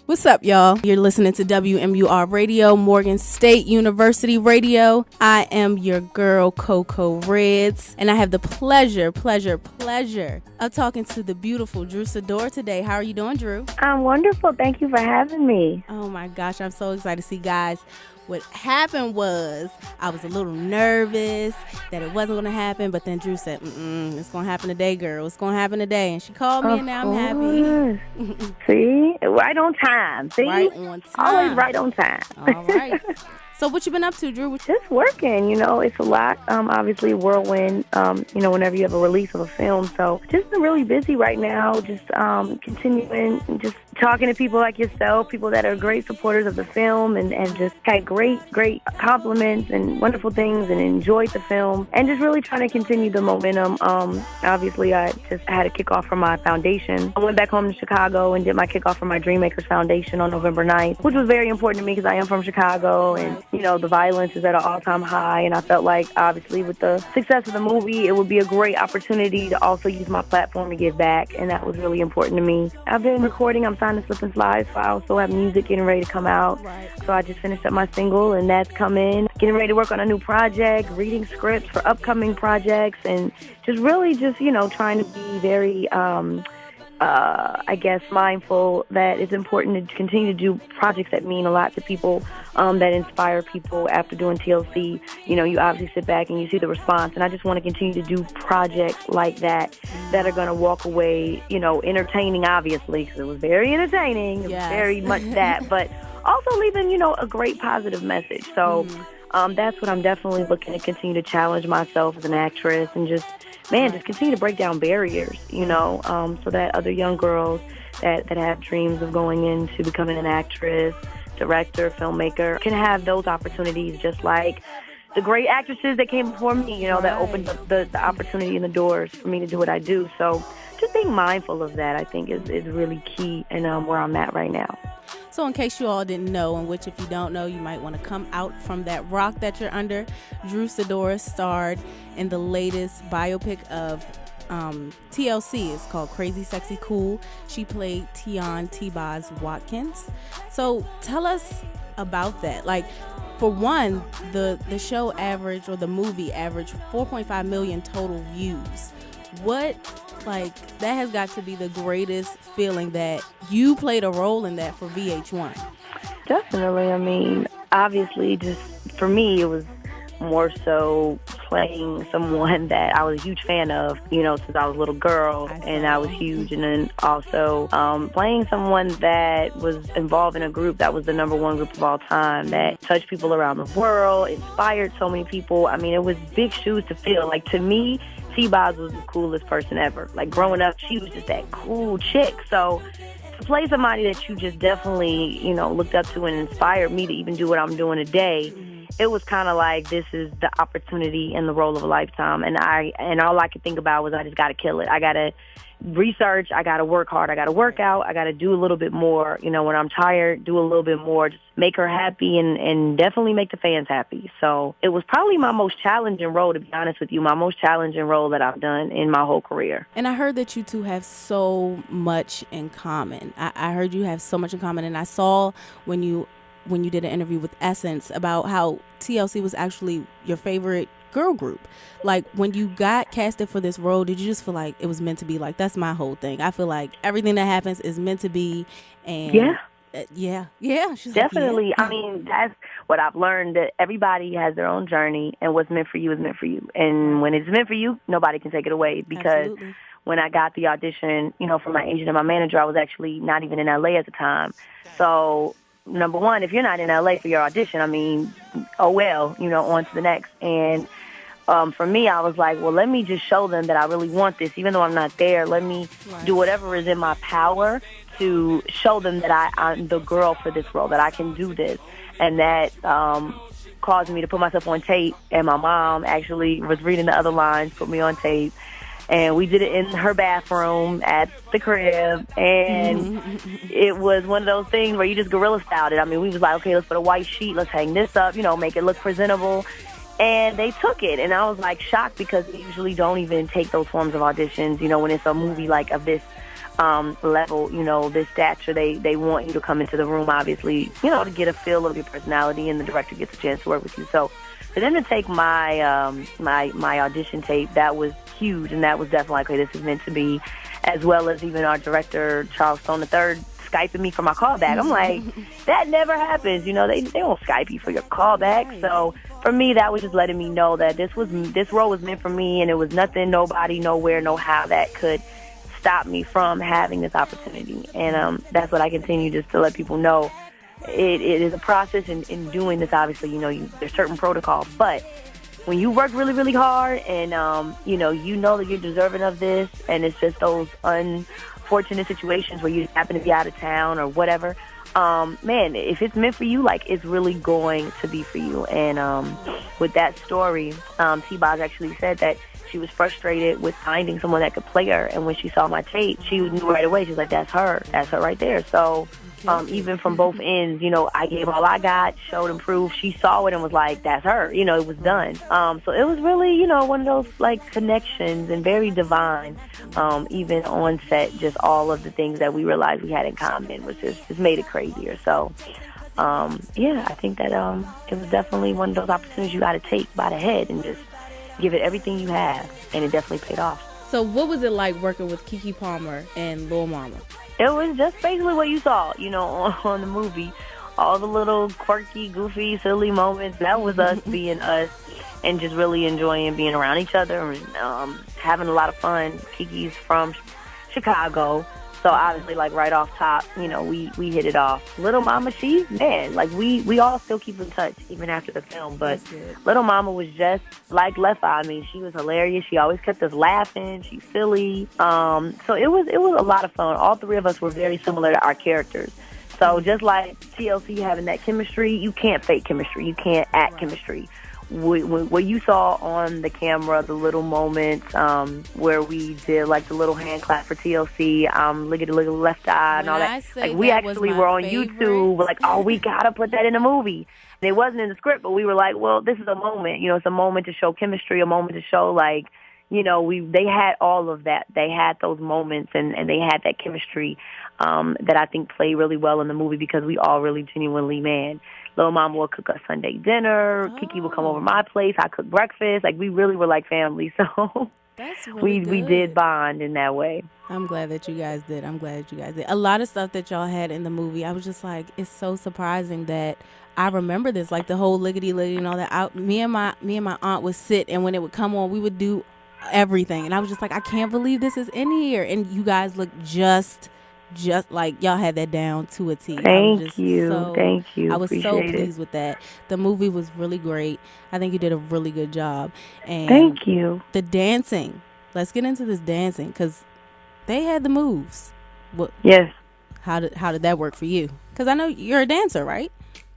What's up, y'all? You're listening to WMUR Radio, Morgan State University Radio. I am your girl, Coco Reds, and I have the pleasure of talking to the beautiful Drew Sidora today. How are you doing, Drew? I'm wonderful. Thank you for having me. Oh my gosh, I'm so excited to see guys. What happened was I was a little nervous that it wasn't going to happen, but then Drew said, it's going to happen today, girl. It's going to happen today. And she called me, and now I'm happy. See? Right on time. See? Right on time. Always right on time. All right. So what you been up to, Drew? Just working, it's a lot. Obviously, whirlwind, whenever you have a release of a film. So just been really busy right now, just continuing, just talking to people like yourself, people that are great supporters of the film and just had great compliments and wonderful things and enjoyed the film. And just really trying to continue the momentum. Obviously, I just had a kickoff for my foundation. I went back home to Chicago and did my kickoff for my Dreammakers Foundation on November 9th, which was very important to me because I am from Chicago and the violence is at an all-time high, and I felt like, obviously, with the success of the movie, it would be a great opportunity to also use my platform to give back, and that was really important to me. I've been recording. I'm signed to Slip and Slide, so I also have music getting ready to come out. Right. So I just finished up my single, and that's coming. Getting ready to work on a new project, reading scripts for upcoming projects, and just really trying to be very... mindful that it's important to continue to do projects that mean a lot to people, that inspire people. After doing TLC, you obviously sit back and you see the response, and I just want to continue to do projects like that are going to walk away, entertaining, obviously, because it was very entertaining. Yes. It was very much that, but also leaving, a great positive message. So that's what I'm definitely looking to continue to challenge myself as an actress and just continue to break down barriers, so that other young girls that have dreams of going into becoming an actress, director, filmmaker can have those opportunities just like the great actresses that came before me, that opened up the opportunity and the doors for me to do what I do. So just being mindful of that, I think, is really key in where I'm at right now. So in case you all didn't know, and which if you don't know, you might want to come out from that rock that you're under, Drew Sidora starred in the latest biopic of TLC. It's called Crazy Sexy Cool. She played Tion T-Boz Watkins. So tell us about that. Like, for one, the show averaged, or the movie averaged 4.5 million total views. That has got to be the greatest feeling that you played a role in that for VH1. Definitely. Obviously, just for me, it was more so playing someone that I was a huge fan of, since I was a little girl, and I was huge. And then also playing someone that was involved in a group that was the number one group of all time, that touched people around the world, inspired so many people. It was big shoes to fill. Like, to me, T-Boz was the coolest person ever. Like, growing up, she was just that cool chick. So to play somebody that you just definitely, looked up to and inspired me to even do what I'm doing today, it was kind of like, this is the opportunity and the role of a lifetime. And all I could think about was, I just got to kill it. I got to research. I got to work hard. I got to work out. I got to do a little bit more. When I'm tired, do a little bit more. Just make her happy and definitely make the fans happy. So it was probably my most challenging role, to be honest with you, my most challenging role that I've done in my whole career. And I heard that you two have so much in common. I heard you have so much in common. And I saw when you did an interview with Essence about how TLC was actually your favorite girl group. Like, when you got casted for this role, did you just feel like it was meant to be? Like, that's my whole thing. I feel like everything that happens is meant to be. And yeah. She's definitely. Like, yeah. That's what I've learned, that everybody has their own journey, and what's meant for you is meant for you. And when it's meant for you, nobody can take it away. Because Absolutely. When I got the audition, from my agent and my manager, I was actually not even in LA at the time. So number one, if you're not in LA for your audition, oh well, on to the next. And for me, I was like, well, let me just show them that I really want this. Even though I'm not there, let me do whatever is in my power to show them that I'm the girl for this role, that I can do this. And that caused me to put myself on tape. And my mom actually was reading the other lines, put me on tape. And we did it in her bathroom at the crib. And it was one of those things where you just guerrilla styled it. We was like, okay, let's put a white sheet. Let's hang this up, make it look presentable. And they took it. And I was, shocked, because they usually don't even take those forms of auditions, when it's a movie of this level, this stature. They want you to come into the room, obviously, to get a feel of your personality, and the director gets a chance to work with you. So for them to take my my audition tape, that was huge, and that was definitely like, okay, this is meant to be, as well as even our director, Charles Stone III, Skyping me for my callback. I'm like, that never happens. They won't Skype you for your callback. Right. So for me, that was just letting me know that this role was meant for me, and it was nothing, nobody, nowhere, no how that could stop me from having this opportunity. And that's what I continue just to let people know. It is a process in doing this. Obviously, there's certain protocols, but when you work really, really hard and, you know that you're deserving of this, and it's just those unfortunate situations where you happen to be out of town or whatever, man, if it's meant for you, like, it's really going to be for you. And with that story, T-Boz actually said that she was frustrated with finding someone that could play her, and when she saw my tape, she knew right away. She was like, that's her right there. So even from both ends, I gave all I got, showed and proved. She saw it and was like, that's her. It was done. So it was really, one of those, like, connections, and very divine. Even on set, just all of the things that we realized we had in common was just made it crazier. So, yeah, I think that it was definitely one of those opportunities you got to take by the head and just give it everything you have, and it definitely paid off. So what was it like working with Keke Palmer and Lil Mama? It was just basically what you saw, on the movie. All the little quirky, goofy, silly moments. That was us being us, and just really enjoying being around each other, and having a lot of fun. Keke's from Chicago, so obviously, like, right off top, we hit it off. Little Mama, we all still keep in touch even after the film. But Little Mama was just like Left Eye. I mean, she was hilarious. She always kept us laughing. She's silly. So it was a lot of fun. All three of us were very similar to our characters. So just like TLC having that chemistry, you can't fake chemistry. You can't act chemistry. What you saw on the camera, the little moments where we did, like, the little hand clap for TLC, look at the left eye and all that. Like, we actually were on YouTube, like, oh, we gotta put that in a movie. And it wasn't in the script, but we were like, well, this is a moment. It's a moment to show chemistry, a moment to show, like, they had all of that. They had those moments, and they had that chemistry that I think played really well in the movie, because we all really genuinely, man. Lil Mama would cook us Sunday dinner. Keke would come over my place. I cook breakfast. Like, we really were like family. So that's really good. We did bond in that way. I'm glad that you guys did. A lot of stuff that y'all had in the movie, I was just like, it's so surprising that I remember this, like the whole lickety lickety and all that. Me and my aunt would sit, and when it would come on, we would do everything, and I was just like, I can't believe this is in here. And you guys look just like y'all had that down to a T. Thank you. I was so pleased with that. The movie was really great. I think you did a really good job. And thank you. The dancing. Let's get into this dancing, because they had the moves. Yes. How did that work for you? Because I know you're a dancer, right?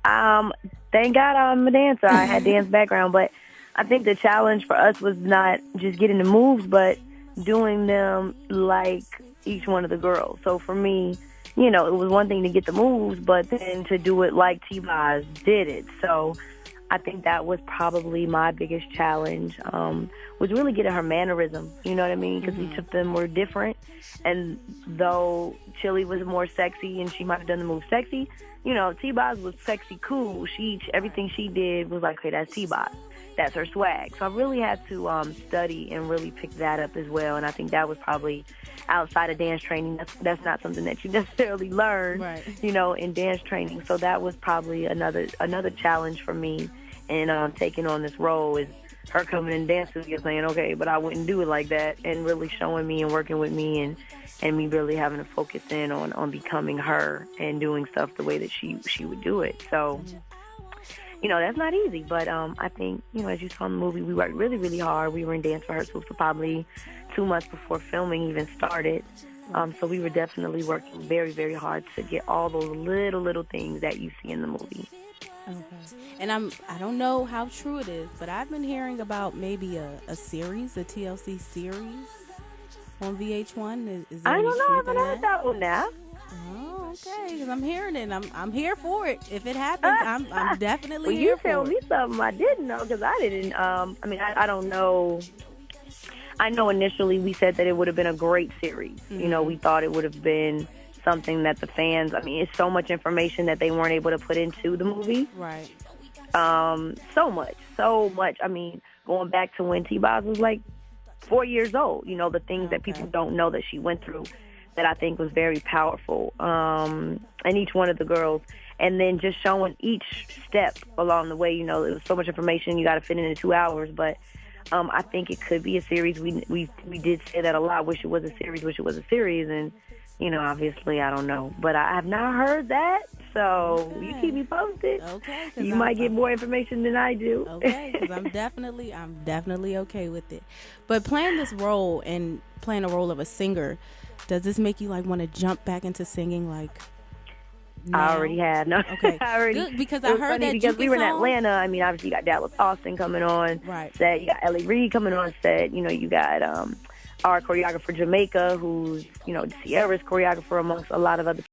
Thank God I'm a dancer. I had dance background, but I think the challenge for us was not just getting the moves, but doing them like each one of the girls. So for me, it was one thing to get the moves, but then to do it like T-Boz did it. So I think that was probably my biggest challenge, was really getting her mannerism, you know what I mean? Because each of them were different. And though Chili was more sexy and she might have done the move sexy, T-Boz was sexy cool. Everything she did was like, okay, that's T-Boz. That's her swag. So I really had to study and really pick that up as well. And I think that was probably outside of dance training. That's not something that you necessarily learn, right, in dance training. So that was probably another challenge for me in taking on this role, is her coming and dancing and saying, okay, but I wouldn't do it like that, and really showing me and working with me, and me really having to focus in on becoming her and doing stuff the way that she would do it. So that's not easy, but I think, as you saw in the movie, we worked really, really hard. We were in dance rehearsals for probably 2 months before filming even started. So we were definitely working very, very hard to get all those little things that you see in the movie. Okay. And I don't know how true it is, but I've been hearing about maybe a series, a TLC series on VH1. Is there I don't know. I haven't heard that that one now. Oh, okay, because I'm hearing it. I'm here for it. If it happens, I'm definitely here for it. You tell me something I didn't know, because I didn't. I don't know. I know initially we said that it would have been a great series. You know, we thought it would have been something that the fans, I mean, it's so much information that they weren't able to put into the movie. Right. So much. I mean, going back to when T-Boz was like 4 years old, you know, the things that people don't know that she went through that I think was very powerful. And each one of the girls. And then just showing each step along the way, you know, it was so much information you got to fit in 2 hours. But I think it could be a series. We did say that a lot. Wish it was a series. And, you know, obviously I don't know. But I have not heard that. So you keep me posted. Okay. You might get more information than I do. Okay, because I'm definitely okay with it. But playing this role and playing the role of a singer, does this make you like want to jump back into singing like now? I already have. No. Okay. Good, because I heard that because we were in Atlanta. I mean, obviously you got Dallas Austin coming on. Right. Set. You got Ellie Reed coming on set. You know, you got our choreographer Jamaica, who's, you know, Sierra's choreographer amongst a lot of other